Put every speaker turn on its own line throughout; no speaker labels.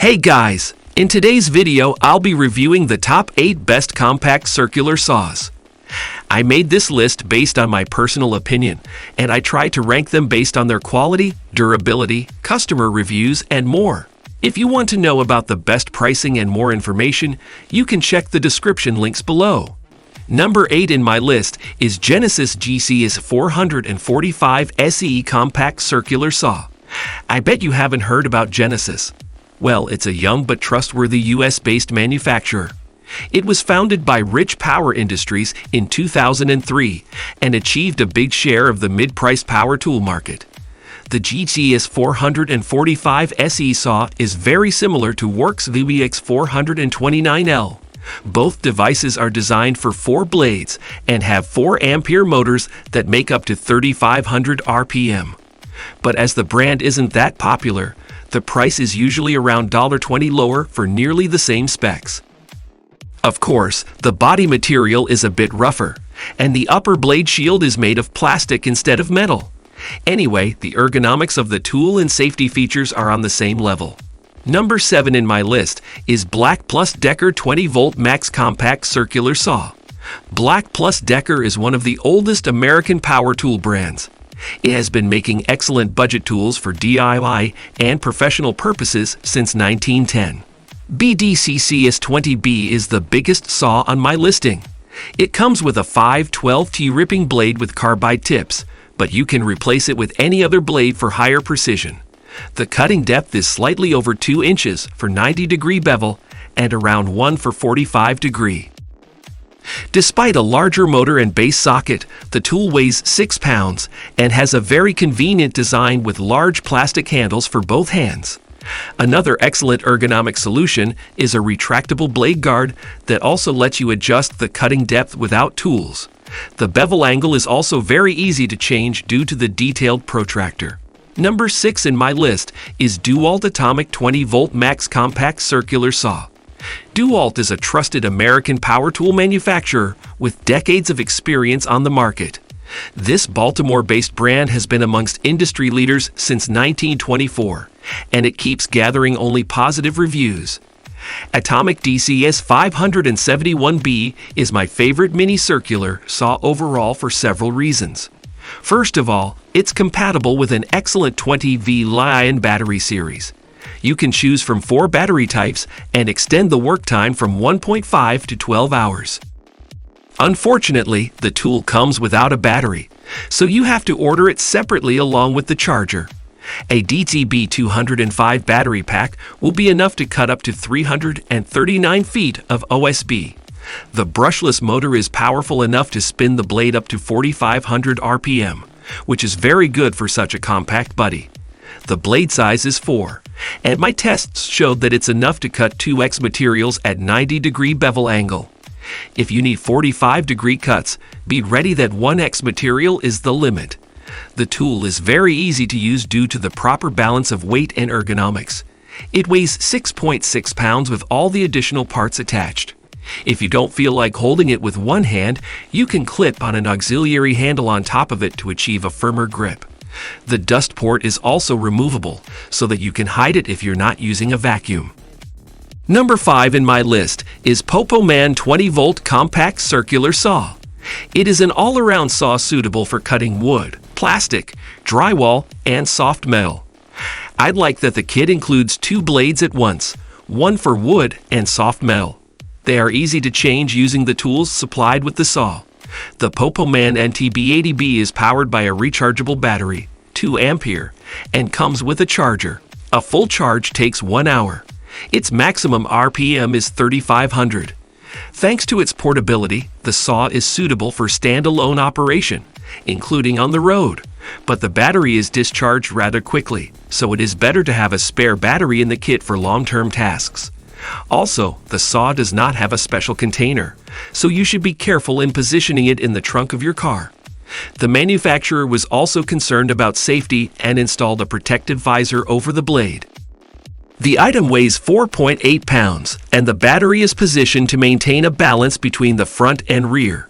Hey guys, in today's video I'll be reviewing the top 8 best compact circular saws. I made this list based on my personal opinion, and I tried to rank them based on their quality, durability, customer reviews, and more. If you want to know about the best pricing and more information, you can check the description links below. Number 8 in my list is Genesis GCS 445 SE Compact Circular Saw. I bet you haven't heard about Genesis. Well, it's a young but trustworthy US-based manufacturer. It was founded by Rich Power Industries in 2003 and achieved a big share of the mid-priced power tool market. The GCS 445 SE saw is very similar to Works VBX 429L. Both devices are designed for 4 blades and have 4 Ampere motors that make up to 3,500 RPM. But as the brand isn't that popular, the price is usually around $20 lower for nearly the same specs. Of course, the body material is a bit rougher, and the upper blade shield is made of plastic instead of metal. Anyway, the ergonomics of the tool and safety features are on the same level. Number 7 in my list is Black + Decker 20-volt Max Compact Circular Saw. Black + Decker is one of the oldest American power tool brands. It has been making excellent budget tools for DIY and professional purposes since 1910. BDCCS20B is the biggest saw on my listing. It comes with a 512T ripping blade with carbide tips, but you can replace it with any other blade for higher precision. The cutting depth is slightly over 2 inches for 90-degree bevel and around 1 for 45-degree. Despite a larger motor and base socket, the tool weighs 6 pounds and has a very convenient design with large plastic handles for both hands. Another excellent ergonomic solution is a retractable blade guard that also lets you adjust the cutting depth without tools. The bevel angle is also very easy to change due to the detailed protractor. Number 6 in my list is Dewalt Atomic 20-volt Max Compact Circular Saw. Dewalt is a trusted American power tool manufacturer with decades of experience on the market. This Baltimore-based brand has been amongst industry leaders since 1924, and it keeps gathering only positive reviews. Atomic DCS 571B is my favorite mini circular saw overall for several reasons. First of all, it's compatible with an excellent 20V Li-ion battery series. You can choose from 4 battery types and extend the work time from 1.5 to 12 hours. Unfortunately, the tool comes without a battery, so you have to order it separately along with the charger. A DTB 205 battery pack will be enough to cut up to 339 feet of OSB. The brushless motor is powerful enough to spin the blade up to 4,500 RPM, which is very good for such a compact buddy. The blade size is 4, and my tests showed that it's enough to cut 2x materials at 90-degree bevel angle. If you need 45-degree cuts, be ready that 1x material is the limit. The tool is very easy to use due to the proper balance of weight and ergonomics. It weighs 6.6 pounds with all the additional parts attached. If you don't feel like holding it with one hand, you can clip on an auxiliary handle on top of it to achieve a firmer grip. The dust port is also removable, so that you can hide it if you're not using a vacuum. Number 5 in my list is Popo-Man 20-volt Compact Circular Saw. It is an all-around saw suitable for cutting wood, plastic, drywall, and soft metal. I'd like that the kit includes 2 blades at once, one for wood and soft metal. They are easy to change using the tools supplied with the saw. The Popo-Man NTB80B is powered by a rechargeable battery, 2 Ampere, and comes with a charger. A full charge takes 1 hour. Its maximum RPM is 3,500. Thanks to its portability, the saw is suitable for standalone operation, including on the road. But the battery is discharged rather quickly, so it is better to have a spare battery in the kit for long-term tasks. Also, the saw does not have a special container, so you should be careful in positioning it in the trunk of your car. The manufacturer was also concerned about safety and installed a protective visor over the blade. The item weighs 4.8 pounds, and the battery is positioned to maintain a balance between the front and rear.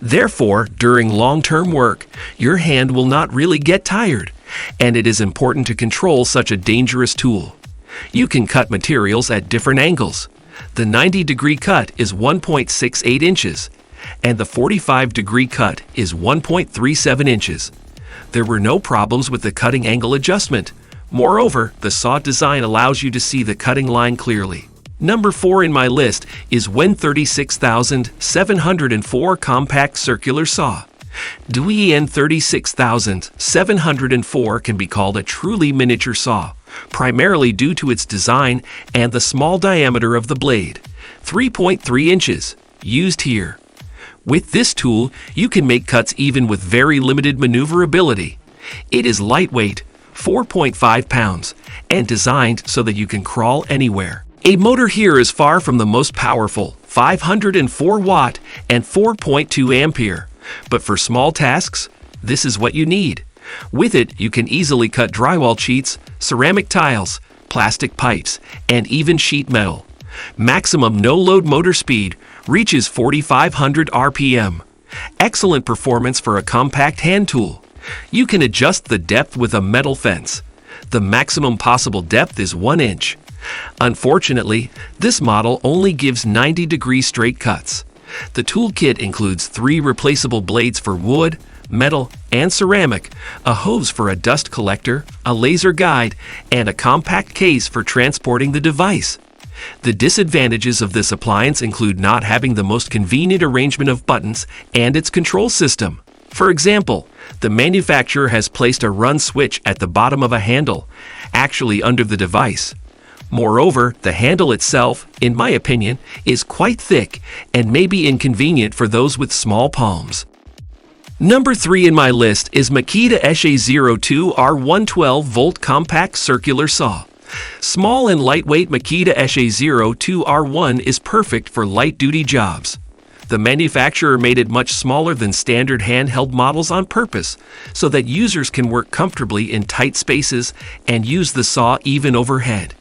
Therefore, during long-term work, your hand will not really get tired, and it is important to control such a dangerous tool. You can cut materials at different angles. The 90-degree cut is 1.68 inches, and the 45-degree cut is 1.37 inches. There were no problems with the cutting angle adjustment. Moreover, the saw design allows you to see the cutting line clearly. Number 4 in my list is V20 36704 Compact Circular Saw. Dewalt V20 can be called a truly miniature saw, primarily due to its design and the small diameter of the blade, 3.3 inches, used here. With this tool, you can make cuts even with very limited maneuverability. It is lightweight, 4.5 pounds, and designed so that you can crawl anywhere. A motor here is far from the most powerful, 504 watt and 4.2 ampere. But for small tasks, this is what you need. With it, you can easily cut drywall sheets, ceramic tiles, plastic pipes, and even sheet metal. Maximum no-load motor speed reaches 4,500 RPM. Excellent performance for a compact hand tool. You can adjust the depth with a metal fence. The maximum possible depth is 1 inch. Unfortunately, this model only gives 90-degree straight cuts. The toolkit includes 3 replaceable blades for wood, metal, and ceramic, a hose for a dust collector, a laser guide, and a compact case for transporting the device. The disadvantages of this appliance include not having the most convenient arrangement of buttons and its control system. For example, the manufacturer has placed a run switch at the bottom of a handle, actually under the device. Moreover, the handle itself, in my opinion, is quite thick and may be inconvenient for those with small palms. Number 3 in my list is Makita ESHE02 R112-volt Compact Circular Saw. Small and lightweight Makita ESHE02 R1 is perfect for light-duty jobs. The manufacturer made it much smaller than standard handheld models on purpose, so that users can work comfortably in tight spaces and use the saw even overhead.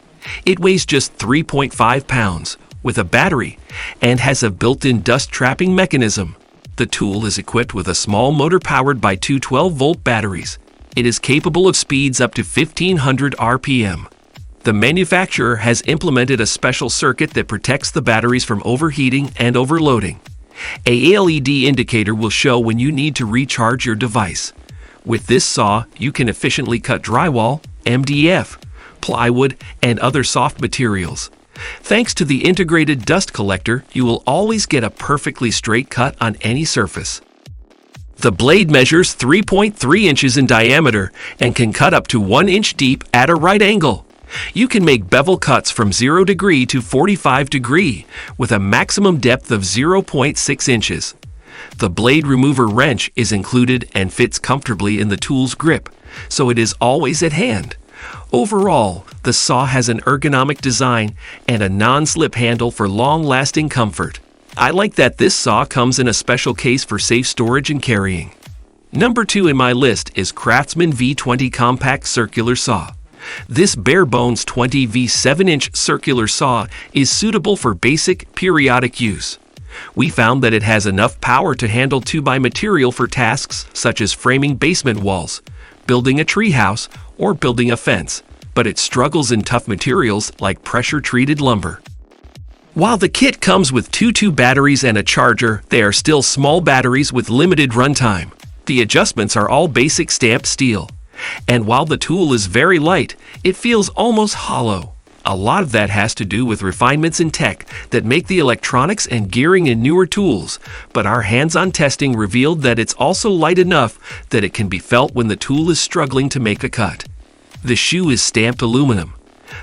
It weighs just 3.5 pounds, with a battery, and has a built-in dust-trapping mechanism. The tool is equipped with a small motor powered by 2 12-volt batteries. It is capable of speeds up to 1500 RPM. The manufacturer has implemented a special circuit that protects the batteries from overheating and overloading. A LED indicator will show when you need to recharge your device. With this saw, you can efficiently cut drywall, MDF, plywood, and other soft materials. Thanks to the integrated dust collector, you will always get a perfectly straight cut on any surface. The blade measures 3.3 inches in diameter and can cut up to 1 inch deep at a right angle. You can make bevel cuts from 0 degree to 45 degree with a maximum depth of 0.6 inches. The blade remover wrench is included and fits comfortably in the tool's grip, so it is always at hand. Overall, the saw has an ergonomic design and a non-slip handle for long-lasting comfort. I like that this saw comes in a special case for safe storage and carrying. Number 2 in my list is Craftsman V20 Compact Circular Saw. This bare-bones 20V 7-inch circular saw is suitable for basic, periodic use. We found that it has enough power to handle 2x material for tasks such as framing basement walls, building a treehouse, or building a fence, but it struggles in tough materials like pressure-treated lumber. While the kit comes with 2 batteries and a charger, they are still small batteries with limited runtime. The adjustments are all basic stamped steel. And while the tool is very light, it feels almost hollow. A lot of that has to do with refinements in tech that make the electronics and gearing in newer tools, but our hands-on testing revealed that it's also light enough that it can be felt when the tool is struggling to make a cut. The shoe is stamped aluminum.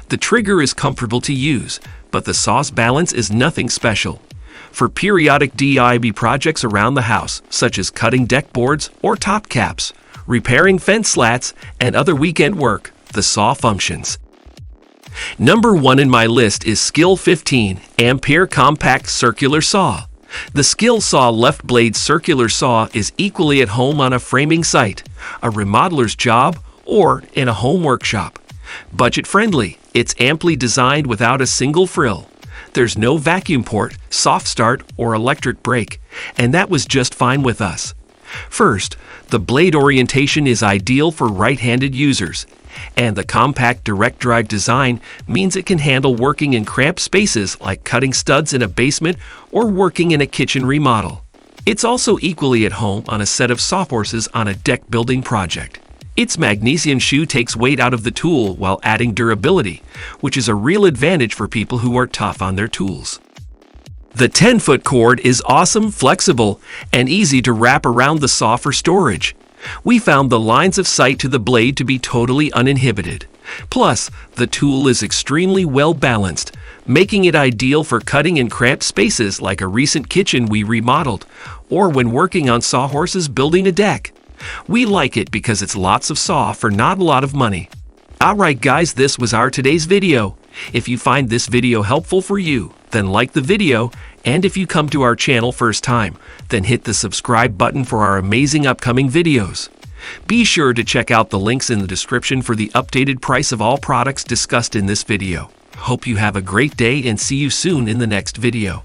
The trigger is comfortable to use, but the saw's balance is nothing special. For periodic DIY projects around the house, such as cutting deck boards or top caps, repairing fence slats, and other weekend work, the saw functions. Number 1 in my list is Skil 15 Ampere Compact Circular Saw. The Skil Saw left blade circular saw is equally at home on a framing site, a remodeler's job, or in a home workshop. Budget-friendly, it's amply designed without a single frill. There's no vacuum port, soft start, or electric brake, and that was just fine with us. First, the blade orientation is ideal for right-handed users. And the compact direct drive design means it can handle working in cramped spaces like cutting studs in a basement or working in a kitchen remodel. It's also equally at home on a set of sawhorses on a deck building project. Its magnesium shoe takes weight out of the tool while adding durability, which is a real advantage for people who are tough on their tools. The 10-foot cord is awesome, flexible, and easy to wrap around the saw for storage. We found the lines of sight to the blade to be totally uninhibited. Plus, the tool is extremely well balanced, making it ideal for cutting in cramped spaces like a recent kitchen we remodeled, or when working on sawhorses building a deck. We like it because it's lots of saw for not a lot of money. Alright guys, this was our today's video. If you find this video helpful for you, then like the video, and if you come to our channel first time, then hit the subscribe button for our amazing upcoming videos. Be sure to check out the links in the description for the updated price of all products discussed in this video. Hope you have a great day and see you soon in the next video.